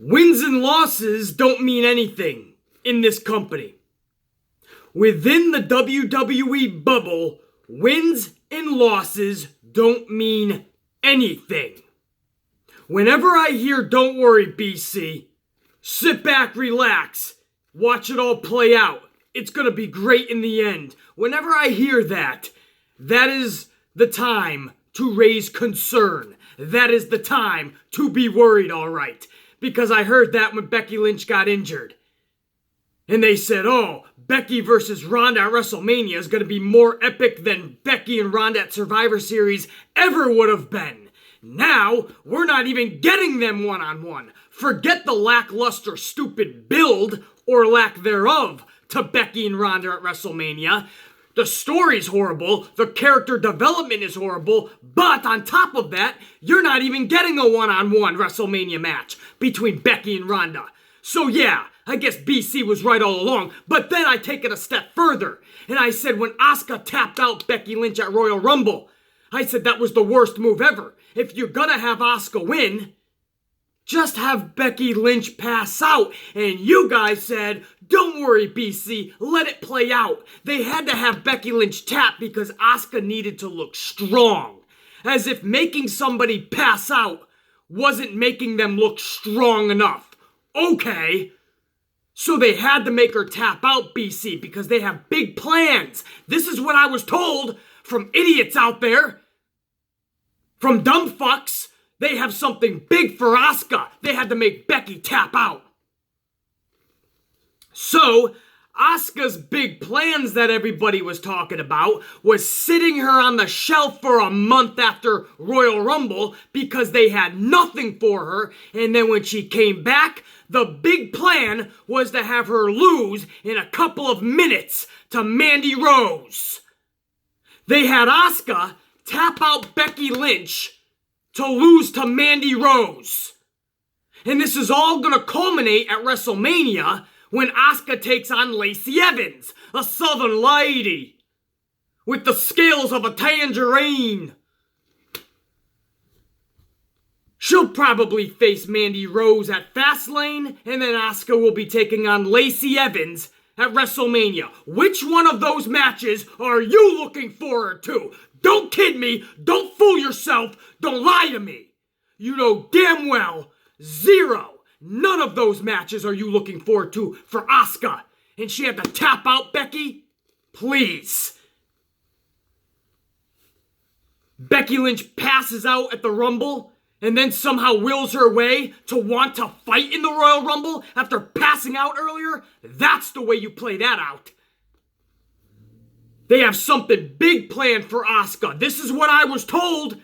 Wins and losses don't mean anything in this company. Within the WWE bubble, wins and losses don't mean anything. Whenever I hear "don't worry, BC," sit back, relax, watch it all play out, it's gonna be great in the end. Whenever I hear that, that is the time to raise concern. That is the time to be worried, alright. Because I heard that when Becky Lynch got injured. And they said, oh, Becky versus Ronda at WrestleMania is going to be more epic than Becky and Ronda at Survivor Series ever would have been. Now, we're not even getting them one-on-one. Forget the lackluster, stupid build, or lack thereof, to Becky and Ronda at WrestleMania. The story's horrible, the character development is horrible, but on top of that, you're not even getting a one-on-one WrestleMania match between Becky and Ronda. So yeah, I guess BC was right all along, but then I take it a step further, and I said when Asuka tapped out Becky Lynch at Royal Rumble, I said that was the worst move ever. If you're gonna have Asuka win, just have Becky Lynch pass out. And you guys said, don't worry, BC, let it play out. They had to have Becky Lynch tap because Asuka needed to look strong. As if making somebody pass out wasn't making them look strong enough. Okay. So they had to make her tap out, BC, because they have big plans. This is what I was told from idiots out there. From dumb fucks. They have something big for Asuka. They had to make Becky tap out. So, Asuka's big plans that everybody was talking about was sitting her on the shelf for a month after Royal Rumble because they had nothing for her. And then when she came back, the big plan was to have her lose in a couple of minutes to Mandy Rose. They had Asuka tap out Becky Lynch to lose to Mandy Rose. And this is all gonna culminate at WrestleMania when Asuka takes on Lacey Evans, a southern lady, with the scales of a tangerine. She'll probably face Mandy Rose at Fastlane, and then Asuka will be taking on Lacey Evans at WrestleMania. Which one of those matches are you looking forward to? Don't kid me, don't fool yourself, don't lie to me. You know damn well, zero, none of those matches are you looking forward to for Asuka. And she had to tap out Becky? Please. Becky Lynch passes out at the Rumble and then somehow wills her way to want to fight in the Royal Rumble after passing out earlier? That's the way you play that out. They have something big planned for Asuka. This is what I was told.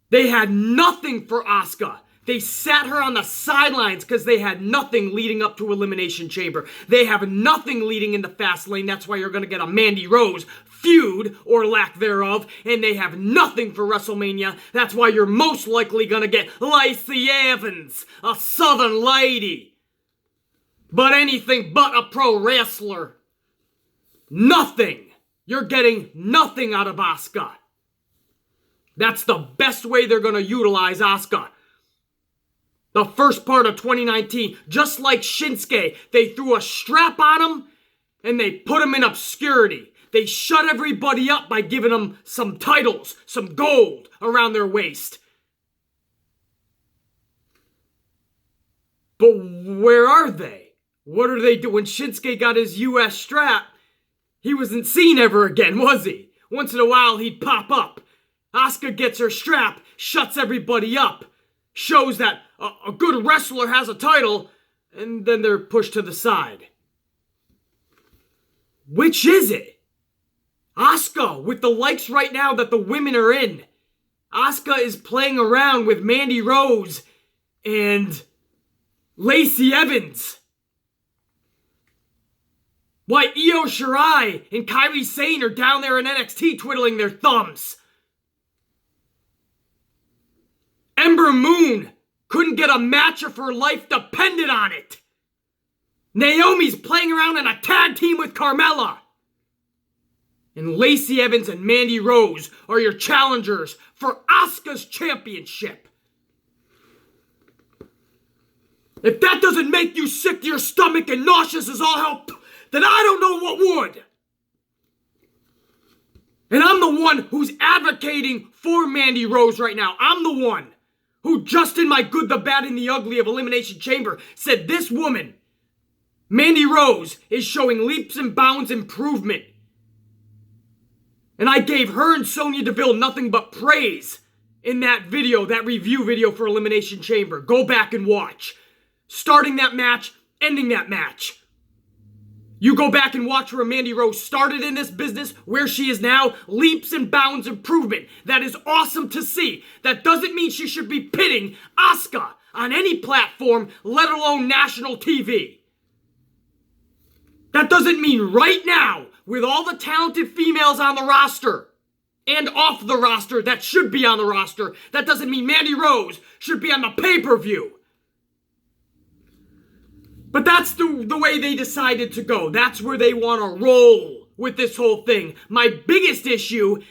They had nothing for Asuka. They sat her on the sidelines because they had nothing leading up to Elimination Chamber. They have nothing leading into Fastlane. That's why you're going to get a Mandy Rose feud, or lack thereof. And they have nothing for WrestleMania. That's why you're most likely going to get Lacey Evans, a southern lady. But anything but a pro wrestler. Nothing. You're getting nothing out of Asuka. That's the best way they're going to utilize Asuka. The first part of 2019, just like Shinsuke, they threw a strap on him and they put him in obscurity. They shut everybody up by giving them some titles, some gold around their waist. But where are they? What are they doing? When Shinsuke got his US strap, he wasn't seen ever again, was he? Once in a while, he'd pop up. Asuka gets her strap, shuts everybody up, shows that a good wrestler has a title, and then they're pushed to the side. Which is it? Asuka, with the likes right now that the women are in. Asuka is playing around with Mandy Rose and Lacey Evans. Why Io Shirai and Kairi Sane are down there in NXT twiddling their thumbs. Ember Moon couldn't get a match if her life depended on it. Naomi's playing around in a tag team with Carmella. And Lacey Evans and Mandy Rose are your challengers for Asuka's championship. If that doesn't make you sick to your stomach and nauseous as all hell, then I don't know what would. And I'm the one who's advocating for Mandy Rose right now. I'm the one who just in my Good, the Bad, and the Ugly of Elimination Chamber said this woman, Mandy Rose, is showing leaps and bounds improvement. And I gave her and Sonya Deville nothing but praise in that video, that review video for Elimination Chamber. Go back and watch. Starting that match, ending that match. You go back and watch where Mandy Rose started in this business, where she is now, leaps and bounds improvement. That is awesome to see. That doesn't mean she should be pitting Asuka on any platform, let alone national TV. That doesn't mean right now, with all the talented females on the roster, and off the roster that should be on the roster, that doesn't mean Mandy Rose should be on the pay-per-view. But that's the way they decided to go. That's where they want to roll with this whole thing. My biggest issue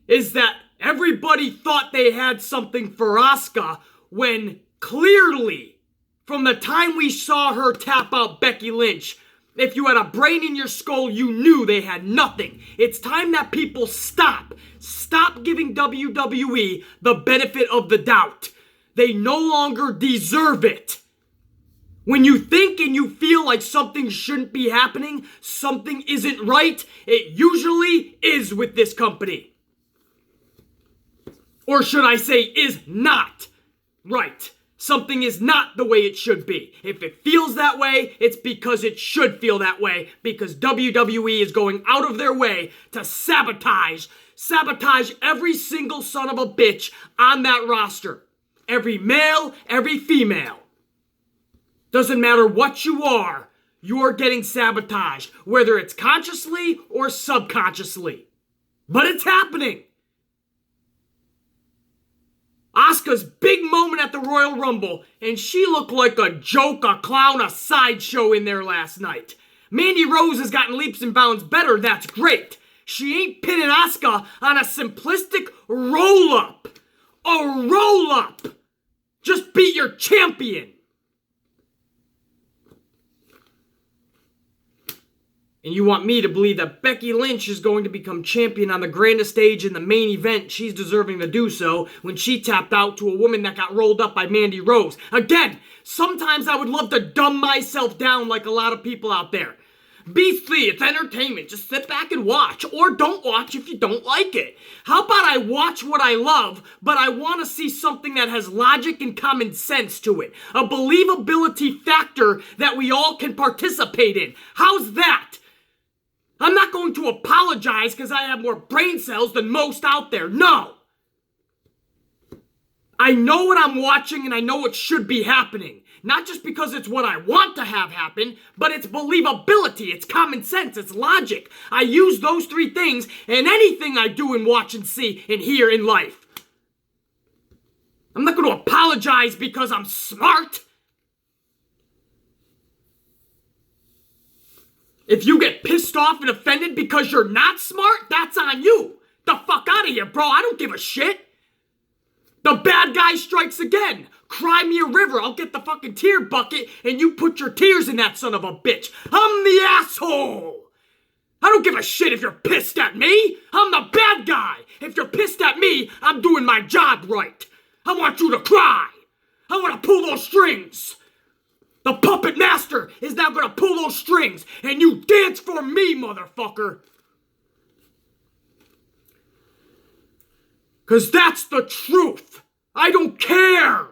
is that everybody thought they had something for Asuka when clearly, from the time we saw her tap out Becky Lynch, if you had a brain in your skull, you knew they had nothing. It's time that people stop. Stop giving WWE the benefit of the doubt. They no longer deserve it. When you think and you feel like something shouldn't be happening, something isn't right, it usually is with this company. Or should I say, is not right. Something is not the way it should be. If it feels that way, it's because it should feel that way, because WWE is going out of their way to sabotage every single son of a bitch on that roster. Every male, every female. Doesn't matter what you are getting sabotaged, whether it's consciously or subconsciously. But it's happening. Asuka's big moment at the Royal Rumble, and she looked like a joke, a clown, a sideshow in there last night. Mandy Rose has gotten leaps and bounds better, that's great. She ain't pinning Asuka on a simplistic roll-up. A roll-up! Just beat your champion. And you want me to believe that Becky Lynch is going to become champion on the grandest stage in the main event. She's deserving to do so when she tapped out to a woman that got rolled up by Mandy Rose. Again, sometimes I would love to dumb myself down like a lot of people out there. Beastly, it's entertainment. Just sit back and watch. Or don't watch if you don't like it. How about I watch what I love, but I want to see something that has logic and common sense to it. A believability factor that we all can participate in. How's that? I'm not going to apologize because I have more brain cells than most out there. No. I know what I'm watching and I know what should be happening. Not just because it's what I want to have happen, but it's believability, it's common sense, it's logic. I use those three things in anything I do and watch and see and hear in life. I'm not going to apologize because I'm smart. If you get pissed off and offended because you're not smart, that's on you. The fuck out of here, bro. I don't give a shit. The bad guy strikes again. Cry me a river. I'll get the fucking tear bucket and you put your tears in that son of a bitch. I'm the asshole. I don't give a shit if you're pissed at me. I'm the bad guy. If you're pissed at me, I'm doing my job right. I want you to cry. I want to pull those strings. The puppet master is now going to pull those strings, and you dance for me, motherfucker. Because that's the truth. I don't care.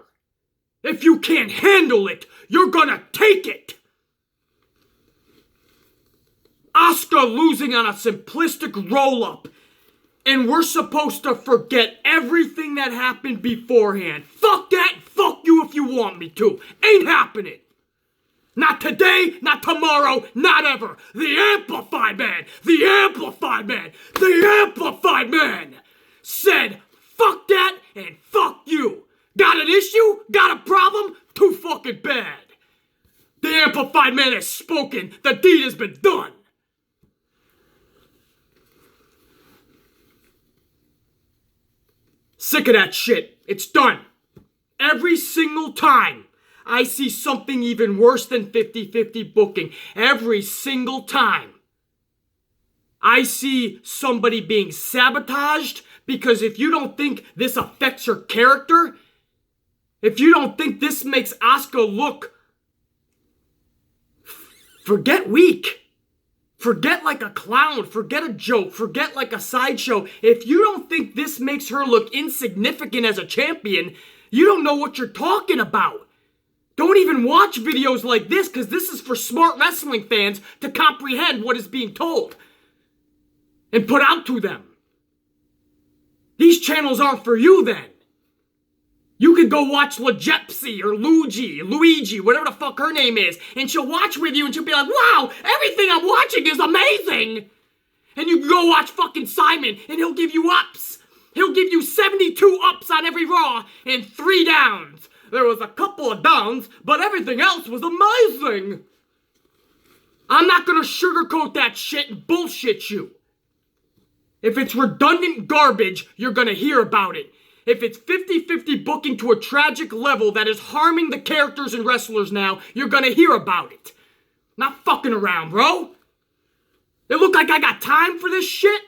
If you can't handle it, you're going to take it. Asuka losing on a simplistic roll-up, and we're supposed to forget everything that happened beforehand. Fuck that, fuck you if you want me to. Ain't happening. Not today, not tomorrow, not ever. The Amplified Man, the Amplified Man, the Amplified Man said, fuck that and fuck you. Got an issue? Got a problem? Too fucking bad. The Amplified Man has spoken. The deed has been done. Sick of that shit. It's done. Every single time I see something even worse than 50-50 booking every single time. I see somebody being sabotaged because if you don't think this affects her character, if you don't think this makes Asuka look, forget weak, forget like a clown, forget a joke, forget like a sideshow. If you don't think this makes her look insignificant as a champion, you don't know what you're talking about. Don't even watch videos like this, because this is for smart wrestling fans to comprehend what is being told and put out to them. These channels aren't for you then. You could go watch LaJepsy or Luigi, whatever the fuck her name is, and she'll watch with you and she'll be like, wow, everything I'm watching is amazing. And you can go watch fucking Simon and he'll give you ups. He'll give you 72 ups on every Raw and 3 downs. There was a couple of downs, but everything else was amazing. I'm not gonna sugarcoat that shit and bullshit you. If it's redundant garbage, you're gonna hear about it. If it's 50-50 booking to a tragic level that is harming the characters and wrestlers now, you're gonna hear about it. Not fucking around, bro. It look like I got time for this shit?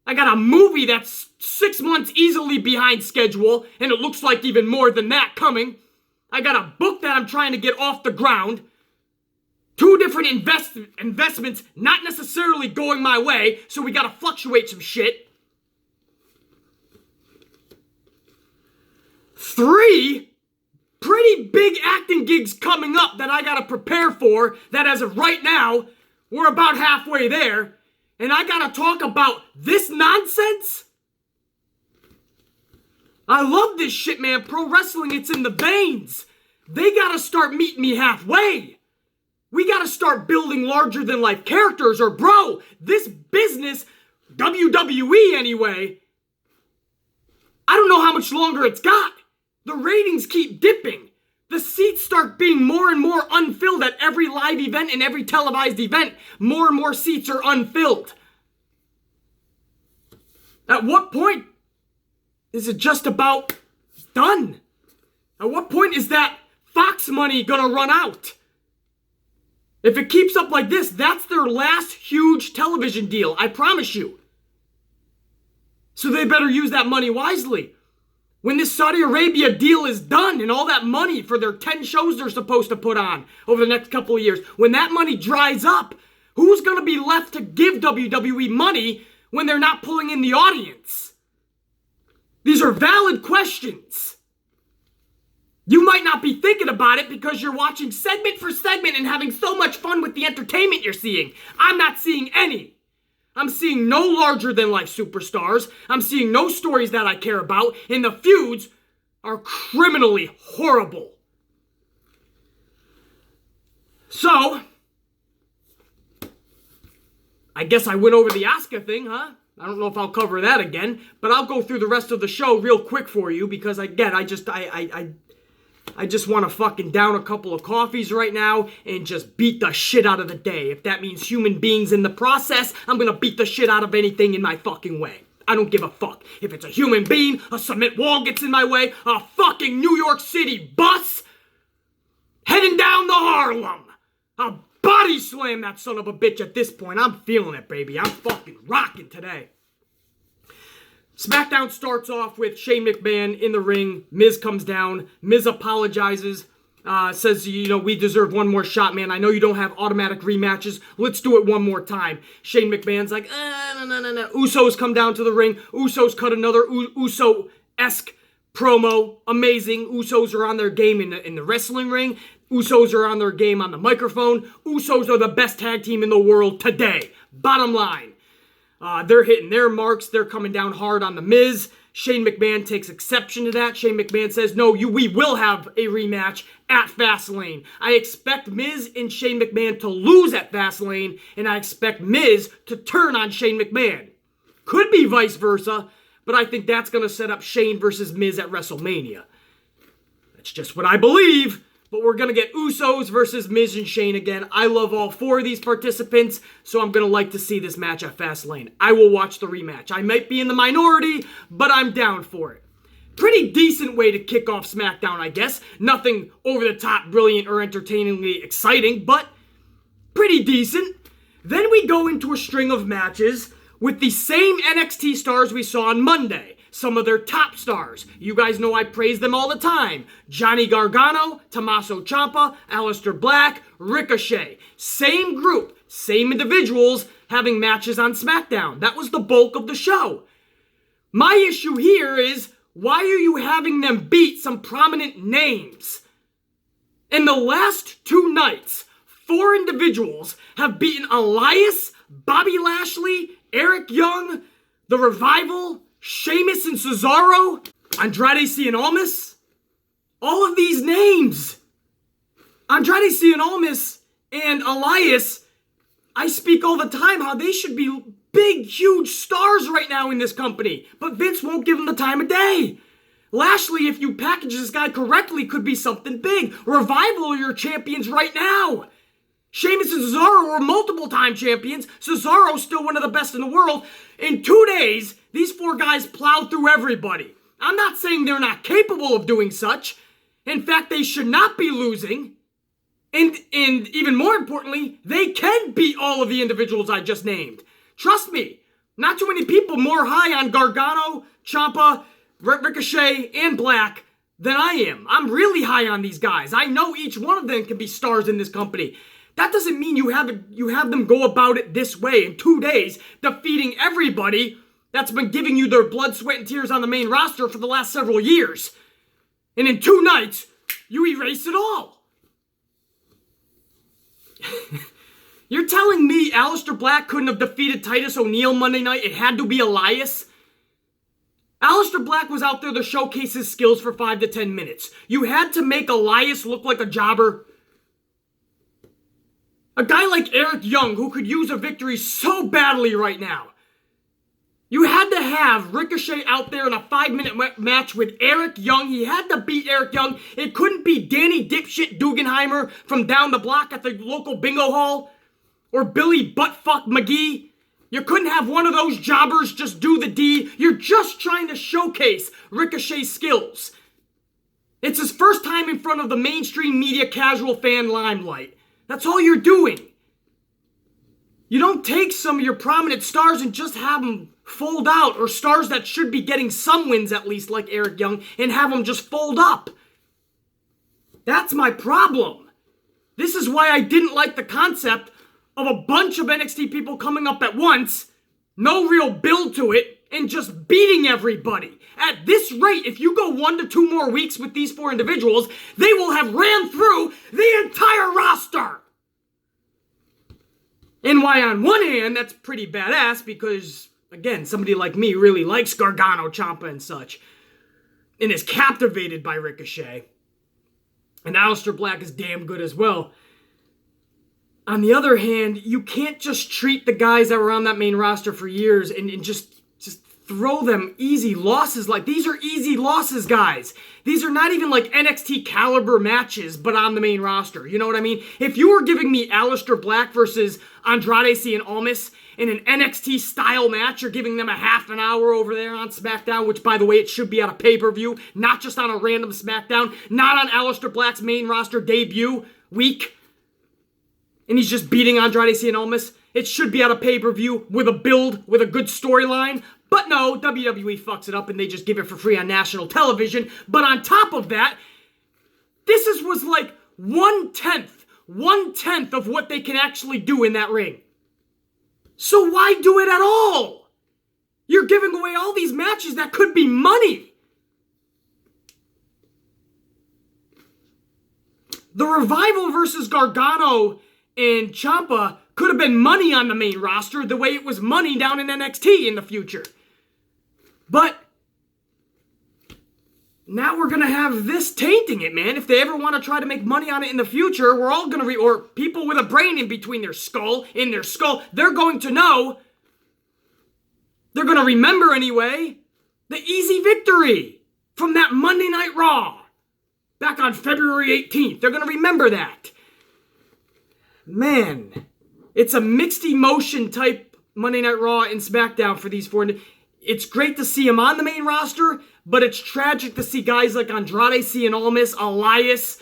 I got a movie that's 6 months easily behind schedule, and it looks like even more than that coming. I got a book that I'm trying to get off the ground. 2 different investments not necessarily going my way, so we gotta fluctuate some shit. 3 pretty big acting gigs coming up that I gotta prepare for, that as of right now, we're about halfway there, and I gotta talk about this nonsense? I love this shit, man. Pro wrestling, it's in the veins. They gotta start meeting me halfway. We gotta start building larger than life characters, or bro, this business, WWE anyway, I don't know how much longer it's got. The ratings keep dipping. The seats start being more and more unfilled at every live event and every televised event. More and more seats are unfilled. At what point is it just about done? At what point is that Fox money gonna run out? If it keeps up like this, that's their last huge television deal, I promise you. So they better use that money wisely. When this Saudi Arabia deal is done and all that money for their 10 shows they're supposed to put on over the next couple of years, when that money dries up, who's going to be left to give WWE money when they're not pulling in the audience? These are valid questions. You might not be thinking about it because you're watching segment for segment and having so much fun with the entertainment you're seeing. I'm not seeing any. I'm seeing no larger-than-life superstars. I'm seeing no stories that I care about. And the feuds are criminally horrible. So, I guess I went over the Asuka thing, huh? I don't know if I'll cover that again. But I'll go through the rest of the show real quick for you. Because, again, I just want to fucking down a couple of coffees right now and just beat the shit out of the day. If that means human beings in the process, I'm gonna beat the shit out of anything in my fucking way. I don't give a fuck. If it's a human being, a cement wall gets in my way, a fucking New York City bus heading down the Harlem. I'll body slam that son of a bitch at this point. I'm feeling it, baby. I'm fucking rocking today. Smackdown starts off with Shane McMahon in the ring. Miz comes down. Miz apologizes. Says, we deserve one more shot, man. I know you don't have automatic rematches. Let's do it one more time. Shane McMahon's like, no. Usos come down to the ring. Usos cut another Uso-esque promo. Amazing. Usos are on their game in the wrestling ring. Usos are on their game on the microphone. Usos are the best tag team in the world today. Bottom line. They're hitting their marks. They're coming down hard on the Miz. Shane McMahon takes exception to that. Shane McMahon says, no, we will have a rematch at Fastlane. I expect Miz and Shane McMahon to lose at Fastlane, and I expect Miz to turn on Shane McMahon. Could be vice versa, but I think that's going to set up Shane versus Miz at WrestleMania. That's just what I believe. But we're going to get Usos versus Miz and Shane again. I love all 4 of these participants, so I'm going to like to see this match at Fastlane. I will watch the rematch. I might be in the minority, but I'm down for it. Pretty decent way to kick off SmackDown, I guess. Nothing over the top, brilliant, or entertainingly exciting, but pretty decent. Then we go into a string of matches with the same NXT stars we saw on Monday. Some of their top stars. You guys know I praise them all the time. Johnny Gargano, Tommaso Ciampa, Aleister Black, Ricochet. Same group, same individuals having matches on SmackDown. That was the bulk of the show. My issue here is, why are you having them beat some prominent names? In the last 2 nights, 4 individuals have beaten Elias, Bobby Lashley, Eric Young, The Revival, Sheamus and Cesaro, Andrade Cien Almas. All of these names. Andrade Cien Almas and Elias, I speak all the time how they should be big, huge stars right now in this company. But Vince won't give them the time of day. Lashley, if you package this guy correctly, could be something big. Revival are your champions right now. Sheamus and Cesaro were multiple-time champions. Cesaro's still one of the best in the world. In 2 days, these 4 guys plowed through everybody. I'm not saying they're not capable of doing such. In fact, they should not be losing. And even more importantly, they can beat all of the individuals I just named. Trust me, not too many people more high on Gargano, Ciampa, Ricochet, and Black than I am. I'm really high on these guys. I know each one of them can be stars in this company. That doesn't mean you have them go about it this way in 2 days, defeating everybody that's been giving you their blood, sweat, and tears on the main roster for the last several years. And in 2 nights, you erase it all. You're telling me Aleister Black couldn't have defeated Titus O'Neil Monday night? It had to be Elias? Aleister Black was out there to showcase his skills for 5 to 10 minutes. You had to make Elias look like a jobber. A guy like Eric Young, who could use a victory so badly right now. You had to have Ricochet out there in a 5-minute match with Eric Young. He had to beat Eric Young. It couldn't be Danny Dipshit Dugenheimer from down the block at the local bingo hall. Or Billy Buttfuck McGee. You couldn't have one of those jobbers just do the D. You're just trying to showcase Ricochet's skills. It's his first time in front of the mainstream media casual fan limelight. That's all you're doing. You don't take some of your prominent stars and just have them fold out, or stars that should be getting some wins at least, like Eric Young, and have them just fold up. That's my problem. This is why I didn't like the concept of a bunch of NXT people coming up at once, no real build to it, and just beating everybody. At this rate, if you go 1 to 2 more weeks with these 4 individuals, they will have ran through the entire roster. And why on one hand, that's pretty badass because, again, somebody like me really likes Gargano, Ciampa, and such, and is captivated by Ricochet. And Aleister Black is damn good as well. On the other hand, you can't just treat the guys that were on that main roster for years and just throw them easy losses. Like, these are easy losses, guys. These are not even like NXT caliber matches, but on the main roster. You know what I mean? If you were giving me Aleister Black versus Andrade Cien Almas in an NXT style match, you're giving them a half an hour over there on SmackDown, which, by the way, it should be on a pay-per-view, not just on a random SmackDown, not on Aleister Black's main roster debut week. And he's just beating Andrade Cien Almas. It should be on a pay-per-view with a build, with a good storyline. But no, WWE fucks it up and they just give it for free on national television. But on top of that, this was like 1/10 of what they can actually do in that ring. So why do it at all? You're giving away all these matches that could be money. The Revival versus Gargano and Ciampa could have been money on the main roster the way it was money down in NXT in the future. But now we're going to have this tainting it, man. If they ever want to try to make money on it in the future, we're all going to or people with a brain in between their skull, they're going to know, they're going to remember anyway, the easy victory from that Monday Night Raw back on February 18th. They're going to remember that. Man, it's a mixed emotion type Monday Night Raw and SmackDown for these 4. it's great to see him on the main roster, but it's tragic to see guys like Andrade Cien Almas, Elias,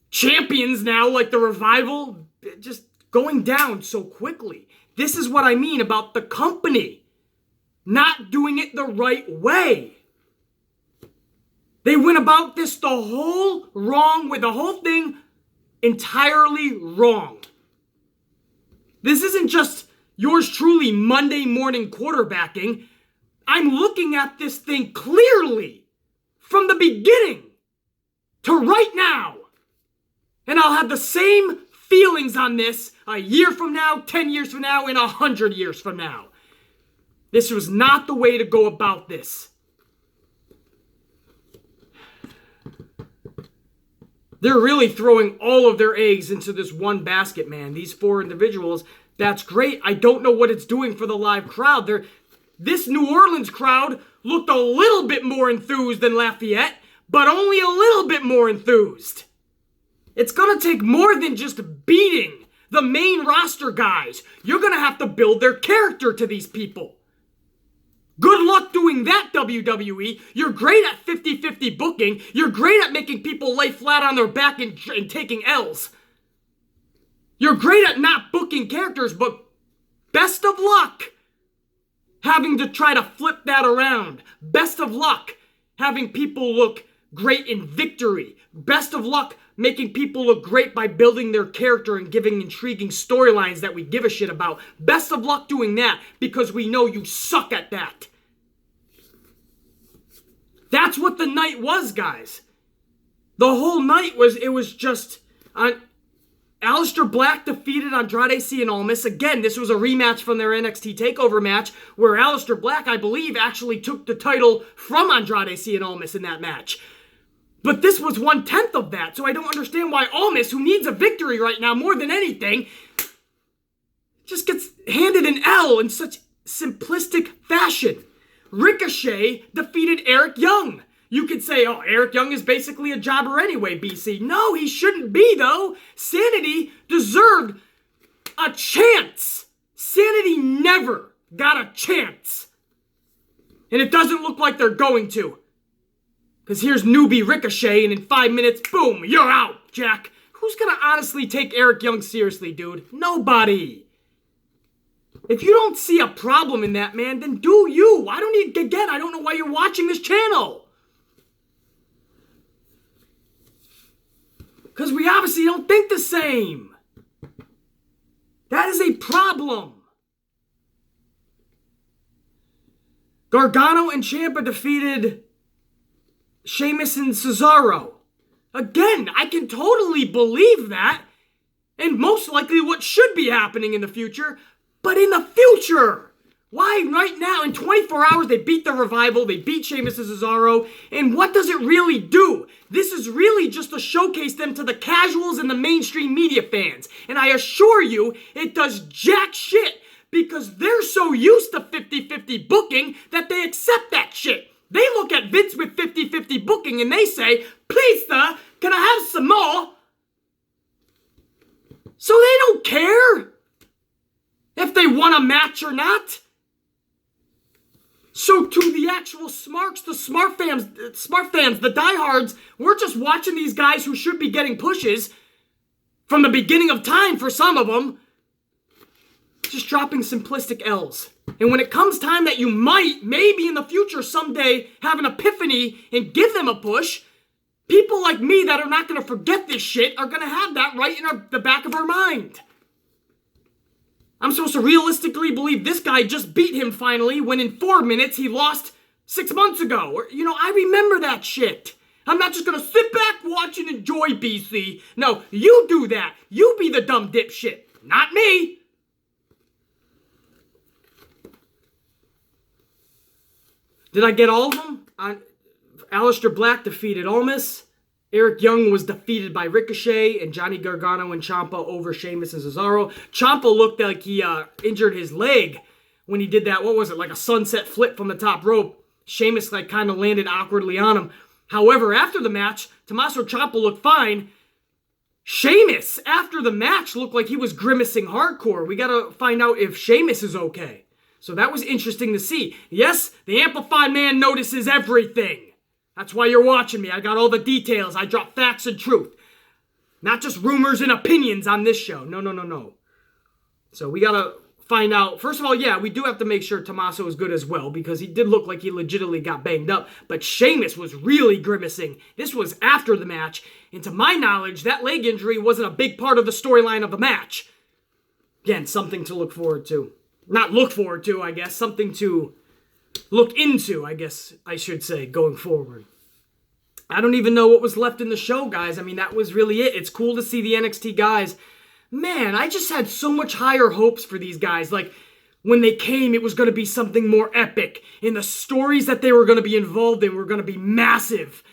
champions now like the Revival, just going down so quickly. This is what I mean about the company not doing it the right way. They went about this the whole thing entirely wrong. This isn't just yours truly Monday morning quarterbacking. I'm looking at this thing clearly from the beginning to right now. And I'll have the same feelings on this a year from now, 10 years from now, and 100 years from now. This was not the way to go about this. They're really throwing all of their eggs into this one basket, man. These 4 individuals, that's great. I don't know what it's doing for the live crowd. This New Orleans crowd looked a little bit more enthused than Lafayette, but only a little bit more enthused. It's going to take more than just beating the main roster guys. You're going to have to build their character to these people. Good luck doing that, WWE. You're great at 50-50 booking. You're great at making people lay flat on their back and taking L's. You're great at not booking characters, but best of luck having to try to flip that around. Best of luck having people look great in victory. Best of luck making people look great by building their character and giving intriguing storylines that we give a shit about. Best of luck doing that, because we know you suck at that. That's what the night was, guys. The whole night was just... Aleister Black defeated Andrade Cien Almas. Again, this was a rematch from their NXT TakeOver match, where Aleister Black, I believe, actually took the title from Andrade Cien Almas in that match. But this was 1/10 of that, so I don't understand why Almas, who needs a victory right now more than anything, just gets handed an L in such simplistic fashion. Ricochet defeated Eric Young. You could say, oh, Eric Young is basically a jobber anyway, BC. No, he shouldn't be, though. Sanity deserved a chance. Sanity never got a chance. And it doesn't look like they're going to. Because here's newbie Ricochet, and in 5 minutes, boom, you're out, Jack. Who's going to honestly take Eric Young seriously, dude? Nobody. If you don't see a problem in that, man, then do you. I don't know why you're watching this channel. Because we obviously don't think the same. That is a problem. Gargano and Ciampa defeated Sheamus and Cesaro. Again, I can totally believe that. And most likely what should be happening in the future. But in the future, why right now in 24 hours they beat the Revival, they beat Sheamus and Cesaro, and what does it really do? This is really just to showcase them to the casuals and the mainstream media fans. And I assure you, it does jack shit, because they're so used to 50-50 booking that they accept that shit. They look at Vince with 50-50 booking and they say, please sir, can I have some more? So they don't care if they won a match or not. So to the actual smarks, the smart fans, the diehards, we're just watching these guys who should be getting pushes from the beginning of time for some of them, just dropping simplistic L's. And when it comes time that you might, maybe in the future someday, have an epiphany and give them a push, people like me that are not going to forget this shit are going to have that right in the back of our mind. I'm supposed to realistically believe this guy just beat him finally when in 4 minutes he lost 6 months ago. Or, I remember that shit. I'm not just going to sit back, watch, and enjoy, BC. No, you do that. You be the dumb dipshit, not me. Did I get all of them? Aleister Black defeated Almas. Eric Young was defeated by Ricochet, and Johnny Gargano and Ciampa over Sheamus and Cesaro. Ciampa looked like he injured his leg when he did that, what was it, like a sunset flip from the top rope. Sheamus kind of landed awkwardly on him. However, after the match, Tommaso Ciampa looked fine. Sheamus, after the match, looked like he was grimacing hardcore. We gotta find out if Sheamus is okay. So that was interesting to see. Yes, the Amplified Man notices everything. That's why you're watching me. I got all the details. I drop facts and truth. Not just rumors and opinions on this show. No. So we gotta find out. First of all, yeah, we do have to make sure Tommaso is good as well, because he did look like he legitimately got banged up. But Sheamus was really grimacing. This was after the match. And to my knowledge, that leg injury wasn't a big part of the storyline of the match. Again, something to look forward to. Not look forward to, I guess. Something to look into, I guess I should say, going forward. I don't even know what was left in the show, guys. I mean, that was really it. It's cool to see the NXT guys. Man, I just had so much higher hopes for these guys. Like, when they came, it was going to be something more epic. And the stories that they were going to be involved in were going to be massive.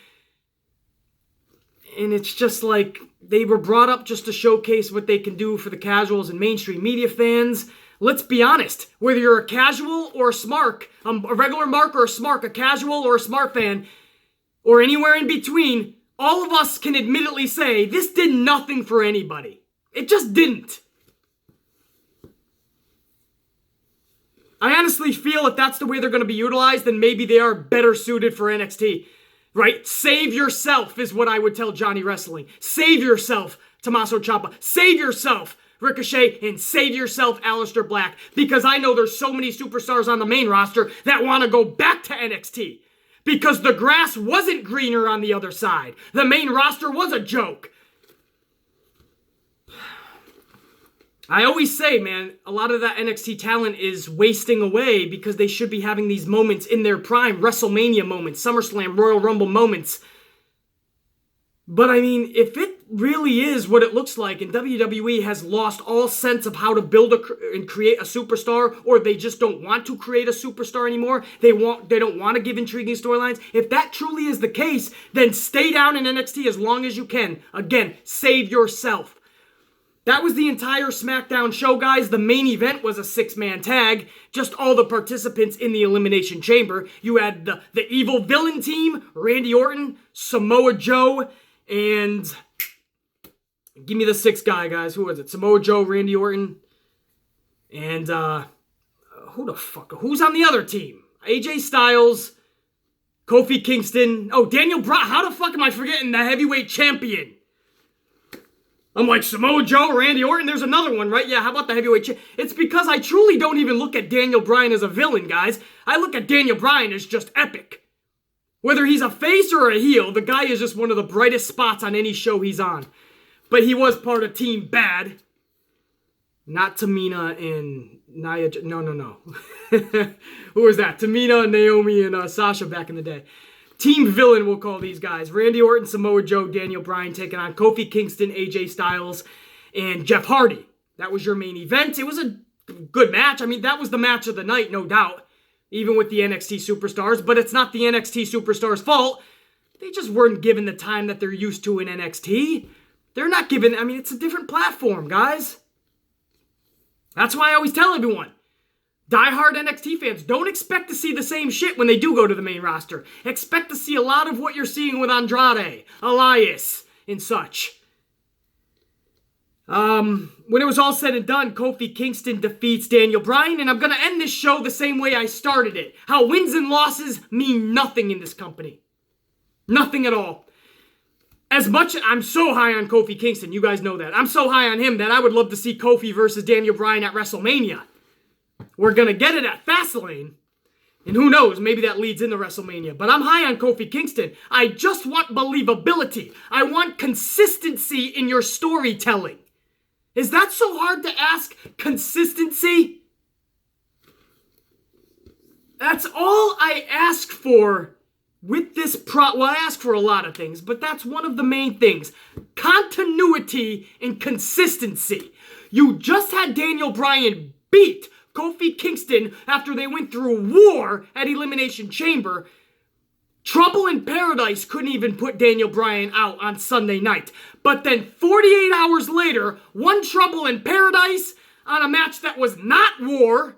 And it's just like, they were brought up just to showcase what they can do for the casuals and mainstream media fans. Let's be honest, whether you're a casual or a smark, a regular mark or a smark, a casual or a smart fan, or anywhere in between, all of us can admittedly say this did nothing for anybody. It just didn't. I honestly feel if that's the way they're going to be utilized, then maybe they are better suited for NXT. Right? Save yourself is what I would tell Johnny Wrestling. Save yourself, Tommaso Ciampa. Save yourself, Ricochet, and save yourself, Aleister Black. Because I know there's so many superstars on the main roster that want to go back to NXT. Because the grass wasn't greener on the other side. The main roster was a joke. I always say, man, a lot of that NXT talent is wasting away because they should be having these moments in their prime. WrestleMania moments, SummerSlam, Royal Rumble moments. But I mean, if it really is what it looks like and WWE has lost all sense of how to build and create a superstar, or they just don't want to create a superstar anymore, they don't want to give intriguing storylines, if that truly is the case, then stay down in NXT as long as you can. Again, save yourself. That was the entire Smackdown show, guys. The main event was a 6-man tag. Just all the participants in the Elimination Chamber. You had the evil villain team, Randy Orton, Samoa Joe, and give me the 6th guy, guys. Who was it? Samoa Joe, Randy Orton, and who's on the other team? AJ Styles, Kofi Kingston. Oh, Daniel Bryan. How the fuck am I forgetting the heavyweight champion? I'm like, Samoa Joe, Randy Orton, there's another one, right? Yeah, how about the heavyweight champion? It's because I truly don't even look at Daniel Bryan as a villain, guys. I look at Daniel Bryan as just epic. Whether he's a face or a heel, the guy is just one of the brightest spots on any show he's on. But he was part of Team Bad. Not Tamina and Nia. No. Who was that? Tamina, Naomi, and Sasha back in the day. Team Villain, we'll call these guys. Randy Orton, Samoa Joe, Daniel Bryan taking on Kofi Kingston, AJ Styles, and Jeff Hardy. That was your main event. It was a good match. I mean, that was the match of the night, no doubt. Even with the NXT superstars. But it's not the NXT superstars' fault. They just weren't given the time that they're used to in NXT. They're not given... I mean, it's a different platform, guys. That's why I always tell everyone. Die-hard NXT fans, don't expect to see the same shit when they do go to the main roster. Expect to see a lot of what you're seeing with Andrade, Elias, and such. When it was all said and done, Kofi Kingston defeats Daniel Bryan, and I'm going to end this show the same way I started it. How wins and losses mean nothing in this company. Nothing at all. As much, I'm so high on Kofi Kingston, you guys know that. I'm so high on him that I would love to see Kofi versus Daniel Bryan at WrestleMania. We're going to get it at Fastlane. And who knows, maybe that leads into WrestleMania. But I'm high on Kofi Kingston. I just want believability. I want consistency in your storytelling. Is that so hard to ask? Consistency? That's all I ask for with this well, I ask for a lot of things, but that's one of the main things. Continuity and consistency. You just had Daniel Bryan beat Kofi Kingston after they went through war at Elimination Chamber. Trouble in Paradise couldn't even put Daniel Bryan out on Sunday night. But then 48 hours later, one Trouble in Paradise on a match that was not war,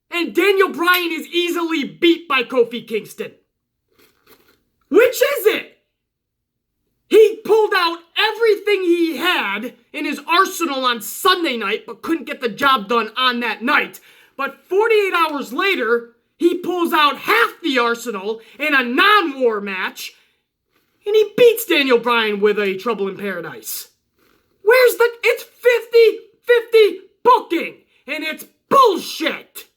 and Daniel Bryan is easily beat by Kofi Kingston. Which is it? He pulled out everything he had in his arsenal on Sunday night, but couldn't get the job done on that night. But 48 hours later, he pulls out half the arsenal in a non-war match, and he beats Daniel Bryan with a Trouble in Paradise. It's 50-50 booking, and it's bullshit.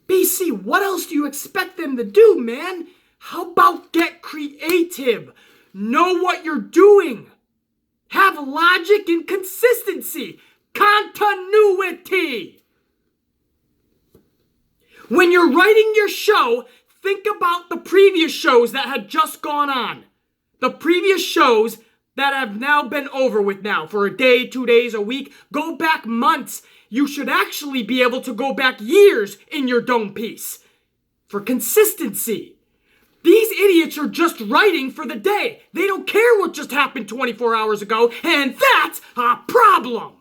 BC, what else do you expect them to do, man? How about get creative? Know what you're doing. Have logic and consistency. Continuity. When you're writing your show, think about the previous shows that had just gone on. The previous shows that have now been over with now for a day, 2 days, a week. Go back months. You should actually be able to go back years in your dome piece. For consistency. These idiots are just writing for the day. They don't care what just happened 24 hours ago, and that's a problem.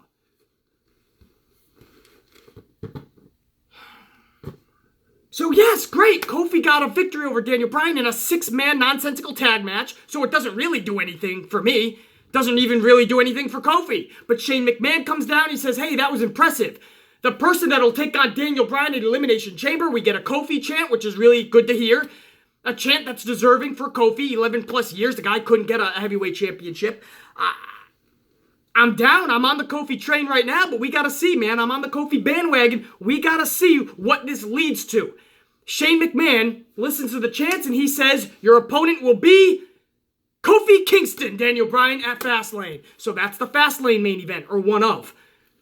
So yes, great, Kofi got a victory over Daniel Bryan in a 6-man nonsensical tag match, so it doesn't really do anything for me. Doesn't even really do anything for Kofi. But Shane McMahon comes down and he says, hey, that was impressive. The person that'll take on Daniel Bryan in Elimination Chamber, we get a Kofi chant, which is really good to hear. A chant that's deserving for Kofi, 11 plus years. The guy couldn't get a heavyweight championship. I'm down. I'm on the Kofi train right now, but we gotta see, man. I'm on the Kofi bandwagon. We gotta see what this leads to. Shane McMahon listens to the chants and he says, your opponent will be Kofi Kingston, Daniel Bryan at Fastlane. So that's the Fastlane main event, or one of.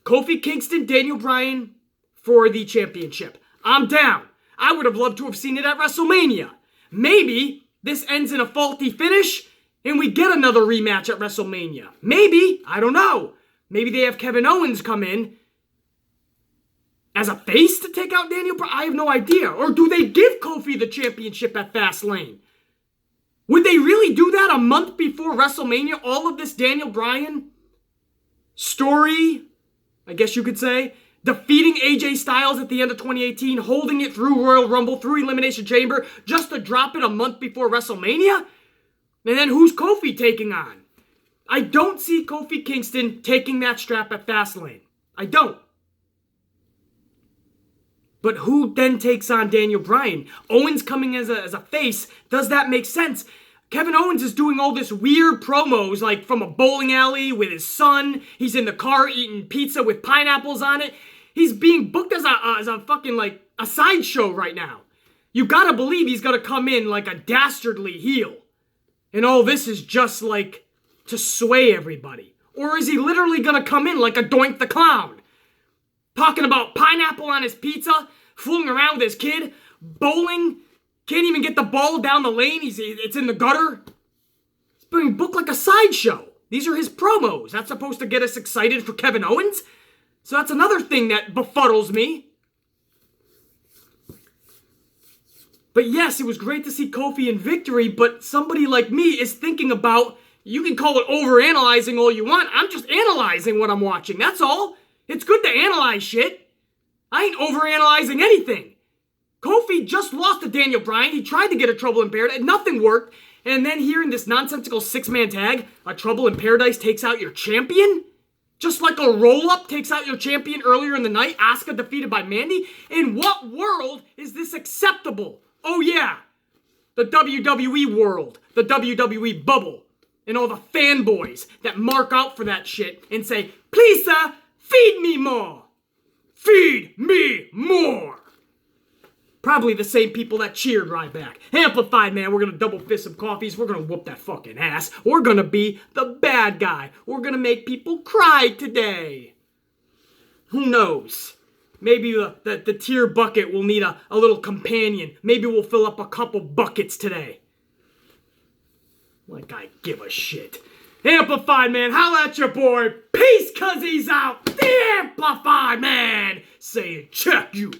Kofi Kingston, Daniel Bryan for the championship. I'm down. I would have loved to have seen it at WrestleMania. Maybe this ends in a faulty finish and we get another rematch at WrestleMania. Maybe. I don't know. Maybe they have Kevin Owens come in as a face to take out Daniel Bryan. I have no idea. Or do they give Kofi the championship at Fastlane? Would they really do that a month before WrestleMania? All of this Daniel Bryan story, I guess you could say, defeating AJ Styles at the end of 2018, holding it through Royal Rumble, through Elimination Chamber, just to drop it a month before WrestleMania? And then who's Kofi taking on? I don't see Kofi Kingston taking that strap at Fastlane. I don't. But who then takes on Daniel Bryan? Owens coming as a face. Does that make sense? Kevin Owens is doing all this weird promos, like from a bowling alley with his son. He's in the car eating pizza with pineapples on it. He's being booked as a fucking, like, a sideshow right now. You gotta believe he's gonna come in like a dastardly heel. And all this is just, like, to sway everybody. Or is he literally gonna come in like a Doink the Clown? Talking about pineapple on his pizza, fooling around with his kid, bowling, can't even get the ball down the lane, it's in the gutter. He's being booked like a sideshow. These are his promos. That's supposed to get us excited for Kevin Owens? So that's another thing that befuddles me. But yes, it was great to see Kofi in victory, but somebody like me is thinking about, you can call it overanalyzing all you want, I'm just analyzing what I'm watching, that's all. It's good to analyze shit. I ain't overanalyzing anything. Kofi just lost to Daniel Bryan. He tried to get a Trouble in Paradise. Nothing worked. And then here in this nonsensical 6-man tag, a Trouble in Paradise takes out your champion? Just like a roll-up takes out your champion earlier in the night, Asuka defeated by Mandy? In what world is this acceptable? Oh yeah, the WWE world, the WWE bubble, and all the fanboys that mark out for that shit and say, please sir, feed me more! Feed me more! Probably the same people that cheered right back. Amplified, man, we're gonna double fist some coffees, we're gonna whoop that fucking ass, we're gonna be the bad guy, we're gonna make people cry today. Who knows? Maybe the tier bucket will need a little companion. Maybe we'll fill up a couple buckets today. Like I give a shit. Amplified, man, holla at your boy. Peace, cuz he's out. The Amplified, man. Saying check you.